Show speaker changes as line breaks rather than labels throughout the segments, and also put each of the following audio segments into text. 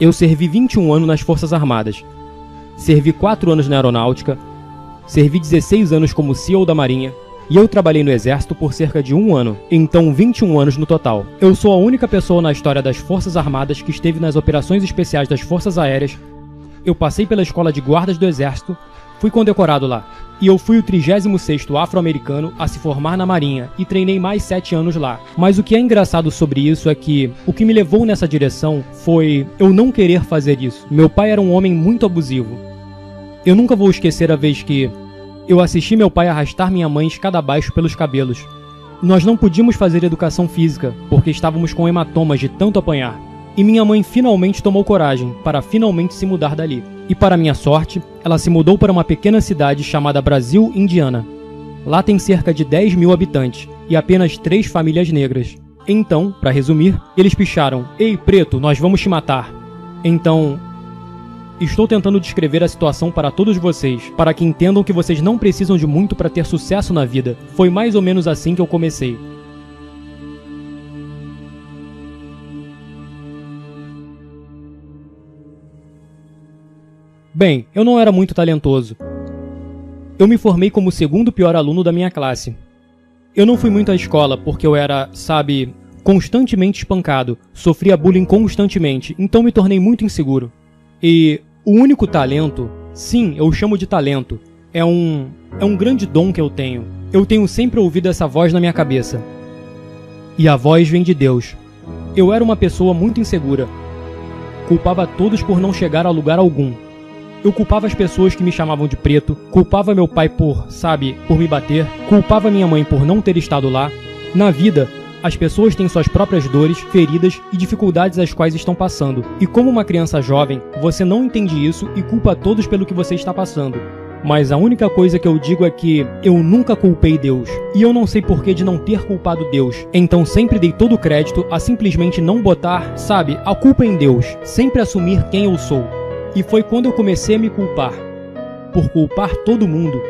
Eu servi 21 anos nas Forças Armadas. Servi 4 anos na Aeronáutica. Servi 16 anos como SEAL da Marinha. E eu trabalhei no Exército por cerca de 1 ano, então 21 anos no total. Eu sou a única pessoa na história das Forças Armadas que esteve nas operações especiais das Forças Aéreas. Eu passei pela Escola de Guardas do Exército, fui condecorado lá. E eu fui o 36º afro-americano a se formar na Marinha e treinei mais 7 anos lá. Mas o que é engraçado sobre isso é que o que me levou nessa direção foi eu não querer fazer isso. Meu pai era um homem muito abusivo. Eu nunca vou esquecer a vez que eu assisti meu pai arrastar minha mãe escada abaixo pelos cabelos. Nós não podíamos fazer educação física, porque estávamos com hematomas de tanto apanhar. E minha mãe finalmente tomou coragem para finalmente se mudar dali. E para minha sorte, ela se mudou para uma pequena cidade chamada Brasil, Indiana. Lá tem cerca de 10 mil habitantes e apenas 3 famílias negras. Então, para resumir, eles picharam: "Ei, preto, nós vamos te matar." Então, estou tentando descrever a situação para todos vocês, para que entendam que vocês não precisam de muito para ter sucesso na vida. Foi mais ou menos assim que eu comecei. Bem, eu não era muito talentoso. Eu me formei como o 2º pior aluno da minha classe. Eu não fui muito à escola porque eu era, constantemente espancado, sofria bullying constantemente, então me tornei muito inseguro. E o único talento, sim, eu chamo de talento, é um grande dom que eu tenho. Eu tenho sempre ouvido essa voz na minha cabeça. E a voz vem de Deus. Eu era uma pessoa muito insegura. Culpava todos por não chegar a lugar algum. Eu culpava as pessoas que me chamavam de preto, culpava meu pai por me bater, culpava minha mãe por não ter estado lá. Na vida, as pessoas têm suas próprias dores, feridas e dificuldades às quais estão passando. E como uma criança jovem, você não entende isso e culpa todos pelo que você está passando. Mas a única coisa que eu digo é que eu nunca culpei Deus. E eu não sei porquê de não ter culpado Deus. Então sempre dei todo o crédito a simplesmente não botar, a culpa em Deus. Sempre assumir quem eu sou. E foi quando eu comecei a me culpar, por culpar todo mundo,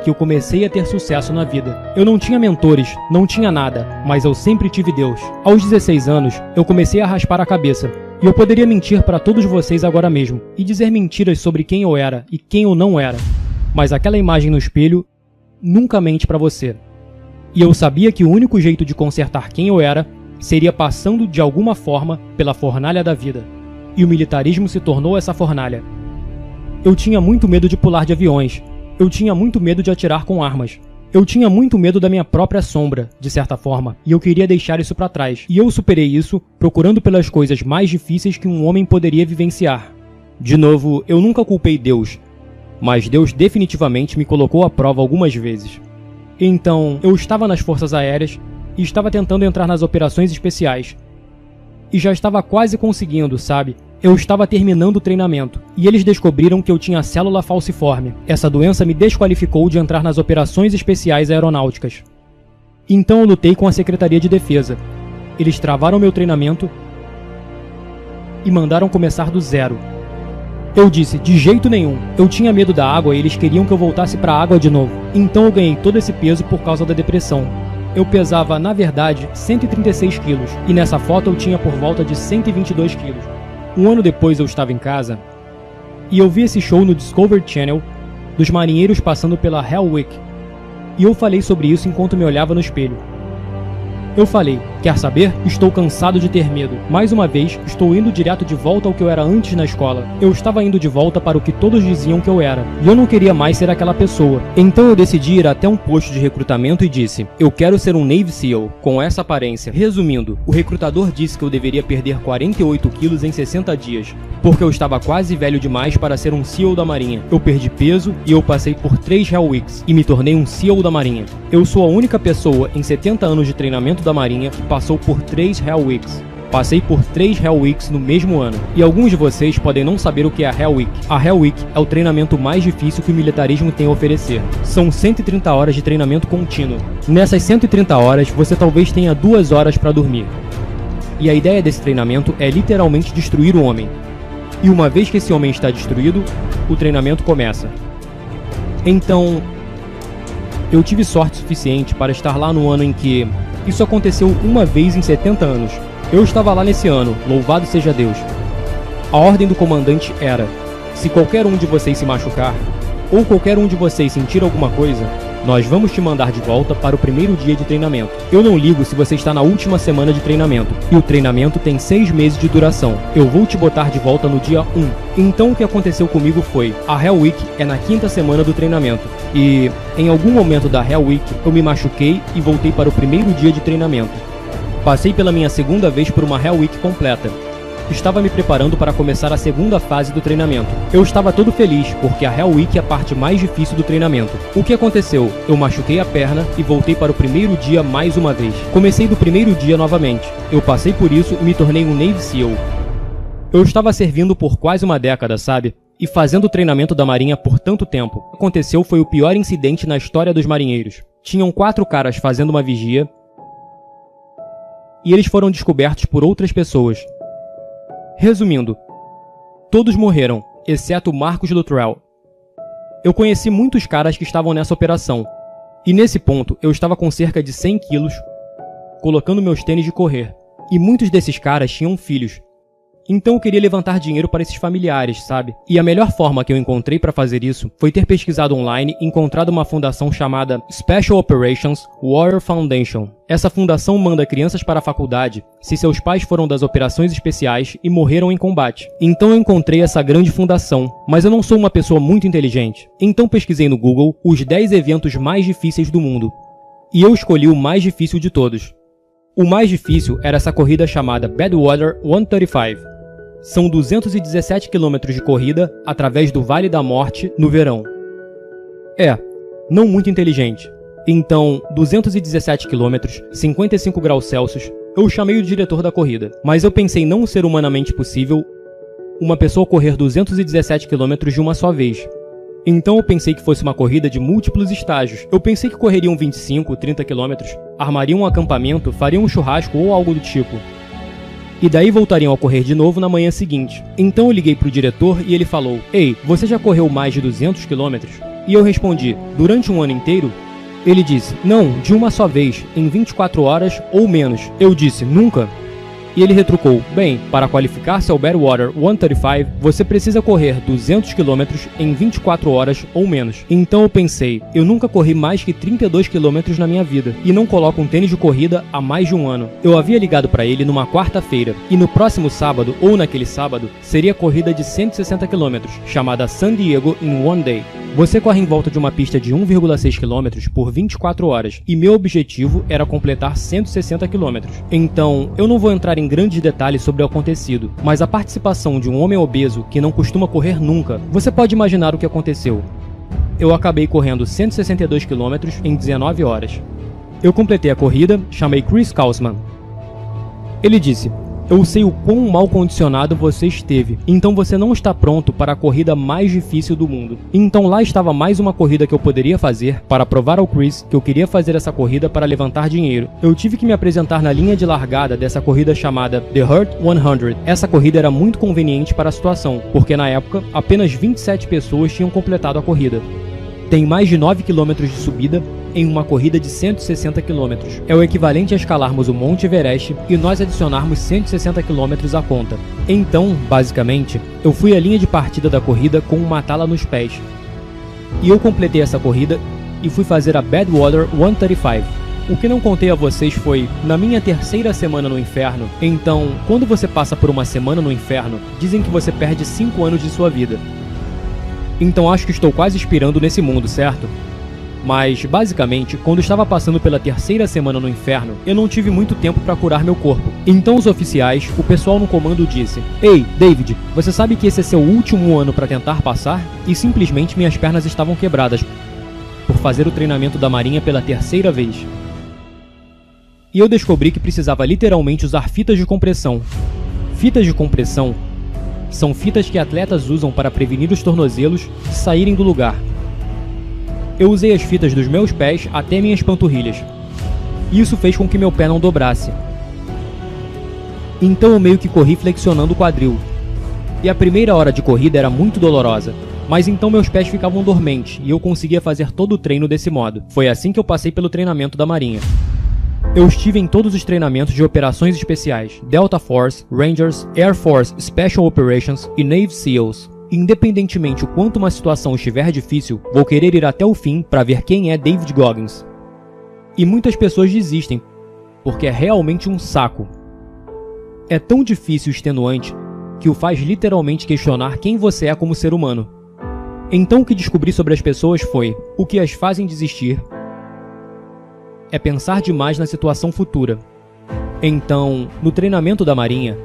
que eu comecei a ter sucesso na vida. Eu não tinha mentores, não tinha nada, mas eu sempre tive Deus. Aos 16 anos, eu comecei a raspar a cabeça. E eu poderia mentir para todos vocês agora mesmo, e dizer mentiras sobre quem eu era e quem eu não era. Mas aquela imagem no espelho nunca mente para você. E eu sabia que o único jeito de consertar quem eu era seria passando de alguma forma pela fornalha da vida. E o militarismo se tornou essa fornalha. Eu tinha muito medo de pular de aviões. Eu tinha muito medo de atirar com armas. Eu tinha muito medo da minha própria sombra, de certa forma, e eu queria deixar isso para trás. E eu superei isso procurando pelas coisas mais difíceis que um homem poderia vivenciar. De novo, eu nunca culpei Deus, mas Deus definitivamente me colocou à prova algumas vezes. Então, eu estava nas Forças Aéreas e estava tentando entrar nas operações especiais. E já estava quase conseguindo, Eu estava terminando o treinamento, e eles descobriram que eu tinha célula falciforme. Essa doença me desqualificou de entrar nas operações especiais aeronáuticas. Então eu lutei com a Secretaria de Defesa. Eles travaram meu treinamento e mandaram começar do zero. Eu disse, de jeito nenhum. Eu tinha medo da água e eles queriam que eu voltasse para a água de novo. Então eu ganhei todo esse peso por causa da depressão. Eu pesava, na verdade, 136 quilos, e nessa foto eu tinha por volta de 122 quilos. Um ano depois eu estava em casa, e eu vi esse show no Discovery Channel, dos marinheiros passando pela Hell Week, e eu falei sobre isso enquanto me olhava no espelho. Eu falei, quer saber? Estou cansado de ter medo. Mais uma vez, estou indo direto de volta ao que eu era antes na escola. Eu estava indo de volta para o que todos diziam que eu era. E eu não queria mais ser aquela pessoa. Então eu decidi ir até um posto de recrutamento e disse, eu quero ser um Navy SEAL, com essa aparência. Resumindo, o recrutador disse que eu deveria perder 48 quilos em 60 dias, porque eu estava quase velho demais para ser um SEAL da Marinha. Eu perdi peso e eu passei por 3 Hell Weeks e me tornei um SEAL da Marinha. Eu sou a única pessoa em 70 anos de treinamento da Marinha que passou por 3 Hell Weeks. Passei por 3 Hell Weeks no mesmo ano. E alguns de vocês podem não saber o que é a Hell Week. A Hell Week é o treinamento mais difícil que o militarismo tem a oferecer. São 130 horas de treinamento contínuo. Nessas 130 horas, você talvez tenha 2 horas para dormir. E a ideia desse treinamento é literalmente destruir o homem. E uma vez que esse homem está destruído, o treinamento começa. Então, eu tive sorte suficiente para estar lá no ano em que isso aconteceu uma vez em 70 anos. Eu estava lá nesse ano, louvado seja Deus. A ordem do comandante era: se qualquer um de vocês se machucar, ou qualquer um de vocês sentir alguma coisa, nós vamos te mandar de volta para o primeiro dia de treinamento. Eu não ligo se você está na última semana de treinamento, e o treinamento tem 6 meses de duração. Eu vou te botar de volta no dia 1. Então o que aconteceu comigo foi, a Hell Week é na 5ª semana do treinamento, e em algum momento da Hell Week eu me machuquei e voltei para o primeiro dia de treinamento. Passei pela minha segunda vez por uma Hell Week completa. Estava me preparando para começar a segunda fase do treinamento. Eu estava todo feliz, porque a Hell Week é a parte mais difícil do treinamento. O que aconteceu? Eu machuquei a perna e voltei para o primeiro dia mais uma vez. Comecei do primeiro dia novamente. Eu passei por isso e me tornei um Navy SEAL. Eu estava servindo por quase uma década, sabe? E fazendo o treinamento da Marinha por tanto tempo. O que aconteceu foi o pior incidente na história dos marinheiros. Tinham 4 caras fazendo uma vigia e eles foram descobertos por outras pessoas. Resumindo, todos morreram, exceto Marcus Luttrell. Eu conheci muitos caras que estavam nessa operação, e nesse ponto eu estava com cerca de 100 quilos, colocando meus tênis de correr, e muitos desses caras tinham filhos. Então eu queria levantar dinheiro para esses familiares, sabe? E a melhor forma que eu encontrei para fazer isso foi ter pesquisado online e encontrado uma fundação chamada Special Operations Warrior Foundation. Essa fundação manda crianças para a faculdade se seus pais foram das operações especiais e morreram em combate. Então eu encontrei essa grande fundação, mas eu não sou uma pessoa muito inteligente. Então pesquisei no Google os 10 eventos mais difíceis do mundo. E eu escolhi o mais difícil de todos. O mais difícil era essa corrida chamada Badwater 135. São 217 km de corrida através do Vale da Morte no verão. Não muito inteligente. Então, 217 km, 55 graus Celsius, eu chamei o diretor da corrida. Mas eu pensei não ser humanamente possível uma pessoa correr 217 km de uma só vez. Então eu pensei que fosse uma corrida de múltiplos estágios. Eu pensei que correriam 25, 30 km, armariam um acampamento, fariam um churrasco ou algo do tipo. E daí voltariam a correr de novo na manhã seguinte. Então eu liguei pro diretor e ele falou: "Ei, você já correu mais de 200 km?" E eu respondi: "Durante um ano inteiro?" Ele disse: "Não, de uma só vez, em 24 horas ou menos." Eu disse: "Nunca?" E ele retrucou: "Bem, para qualificar-se ao Badwater 135, você precisa correr 200 km em 24 horas ou menos." Então eu pensei, eu nunca corri mais que 32 km na minha vida, e não coloco um tênis de corrida há mais de um ano. Eu havia ligado para ele numa quarta-feira, e no próximo sábado, ou naquele sábado, seria a corrida de 160 km, chamada San Diego in One Day. Você corre em volta de uma pista de 1,6 km por 24 horas, e meu objetivo era completar 160 km. Então, eu não vou entrar em grandes detalhes sobre o acontecido, mas a participação de um homem obeso que não costuma correr nunca, você pode imaginar o que aconteceu. Eu acabei correndo 162 km em 19 horas. Eu completei a corrida, chamei Chris Kausman. Ele disse: "Eu sei o quão mal condicionado você esteve, então você não está pronto para a corrida mais difícil do mundo." Então lá estava mais uma corrida que eu poderia fazer para provar ao Chris que eu queria fazer essa corrida para levantar dinheiro. Eu tive que me apresentar na linha de largada dessa corrida chamada The Hurt 100. Essa corrida era muito conveniente para a situação, porque na época apenas 27 pessoas tinham completado a corrida. Tem mais de 9 km de subida em uma corrida de 160 km. É o equivalente a escalarmos o Monte Everest e nós adicionarmos 160 km à conta. Então, basicamente, eu fui à linha de partida da corrida com uma tala nos pés. E eu completei essa corrida e fui fazer a Badwater 135. O que não contei a vocês foi, na minha terceira semana no inferno, então, quando você passa por uma semana no inferno, dizem que você perde 5 anos de sua vida. Então acho que estou quase expirando nesse mundo, certo? Mas, basicamente, quando estava passando pela terceira semana no inferno, eu não tive muito tempo para curar meu corpo. Então os oficiais, o pessoal no comando disse: "Ei, David, você sabe que esse é seu último ano para tentar passar?" E simplesmente minhas pernas estavam quebradas por fazer o treinamento da Marinha pela terceira vez. E eu descobri que precisava literalmente usar fitas de compressão. Fitas de compressão são fitas que atletas usam para prevenir os tornozelos de saírem do lugar. Eu usei as fitas dos meus pés até minhas panturrilhas. Isso fez com que meu pé não dobrasse. Então eu meio que corri flexionando o quadril. E a primeira hora de corrida era muito dolorosa, mas então meus pés ficavam dormentes e eu conseguia fazer todo o treino desse modo. Foi assim que eu passei pelo treinamento da Marinha. Eu estive em todos os treinamentos de operações especiais, Delta Force, Rangers, Air Force Special Operations e Navy SEALs. Independentemente o quanto uma situação estiver difícil, vou querer ir até o fim para ver quem é David Goggins. E muitas pessoas desistem, porque é realmente um saco. É tão difícil e extenuante que o faz literalmente questionar quem você é como ser humano. Então o que descobri sobre as pessoas foi: o que as fazem desistir é pensar demais na situação futura. Então, no treinamento da Marinha,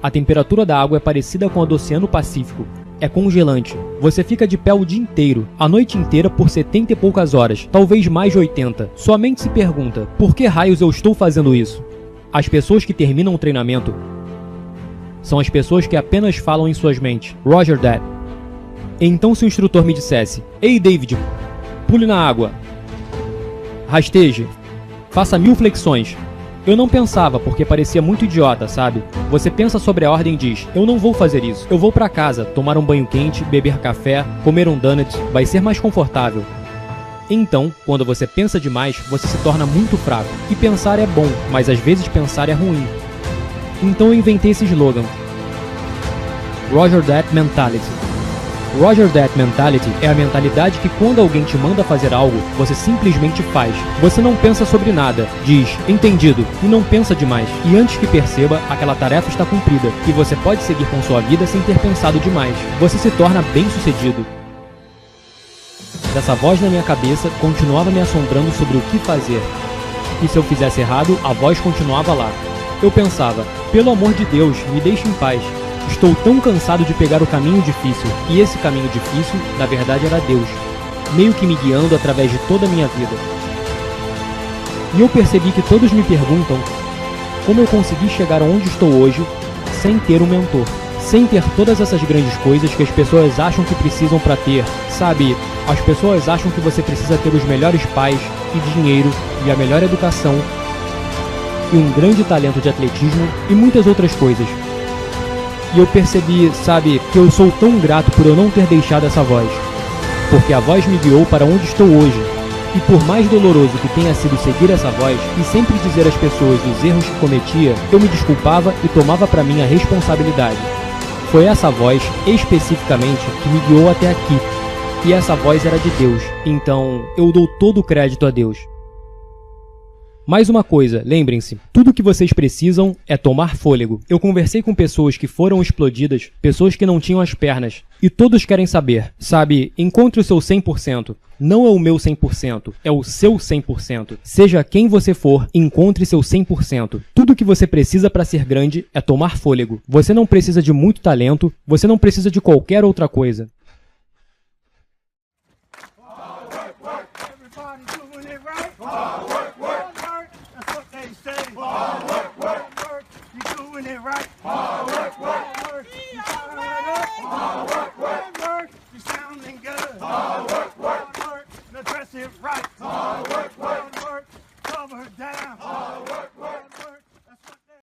a temperatura da água é parecida com a do Oceano Pacífico. É congelante. Você fica de pé o dia inteiro, a noite inteira por 70 e poucas horas, talvez mais de 80. Sua mente se pergunta: por que raios eu estou fazendo isso? As pessoas que terminam o treinamento são as pessoas que apenas falam em suas mentes. Roger that. Então se o instrutor me dissesse: ei David, pule na água, rasteje, faça 1000 flexões. Eu não pensava, porque parecia muito idiota, sabe? Você pensa sobre a ordem e diz: eu não vou fazer isso. Eu vou pra casa, tomar um banho quente, beber café, comer um donut, vai ser mais confortável. Então, quando você pensa demais, você se torna muito fraco. E pensar é bom, mas às vezes pensar é ruim. Então eu inventei esse slogan: Roger that mentality. Roger that mentality é a mentalidade que quando alguém te manda fazer algo, você simplesmente faz. Você não pensa sobre nada, diz entendido e não pensa demais. E antes que perceba, aquela tarefa está cumprida e você pode seguir com sua vida sem ter pensado demais. Você se torna bem-sucedido. Essa voz na minha cabeça continuava me assombrando sobre o que fazer. E se eu fizesse errado, a voz continuava lá. Eu pensava: pelo amor de Deus, me deixe em paz. Estou tão cansado de pegar o caminho difícil, e esse caminho difícil, na verdade, era Deus, meio que me guiando através de toda a minha vida. E eu percebi que todos me perguntam como eu consegui chegar onde estou hoje sem ter um mentor, sem ter todas essas grandes coisas que as pessoas acham que precisam para ter. Sabe, as pessoas acham que você precisa ter os melhores pais e dinheiro e a melhor educação e um grande talento de atletismo e muitas outras coisas. E eu percebi, sabe, que eu sou tão grato por eu não ter deixado essa voz. Porque a voz me guiou para onde estou hoje. E por mais doloroso que tenha sido seguir essa voz e sempre dizer às pessoas os erros que cometia, eu me desculpava e tomava para mim a responsabilidade. Foi essa voz, especificamente, que me guiou até aqui. E essa voz era de Deus. Então, eu dou todo o crédito a Deus. Mais uma coisa, lembrem-se, tudo o que vocês precisam é tomar fôlego. Eu conversei com pessoas que foram explodidas, pessoas que não tinham as pernas, e todos querem saber, sabe, encontre o seu 100%. Não é o meu 100%, é o seu 100%. Seja quem você for, encontre seu 100%. Tudo o que você precisa para ser grande é tomar fôlego. Você não precisa de muito talento, você não precisa de qualquer outra coisa.
Hard work, you doing it right.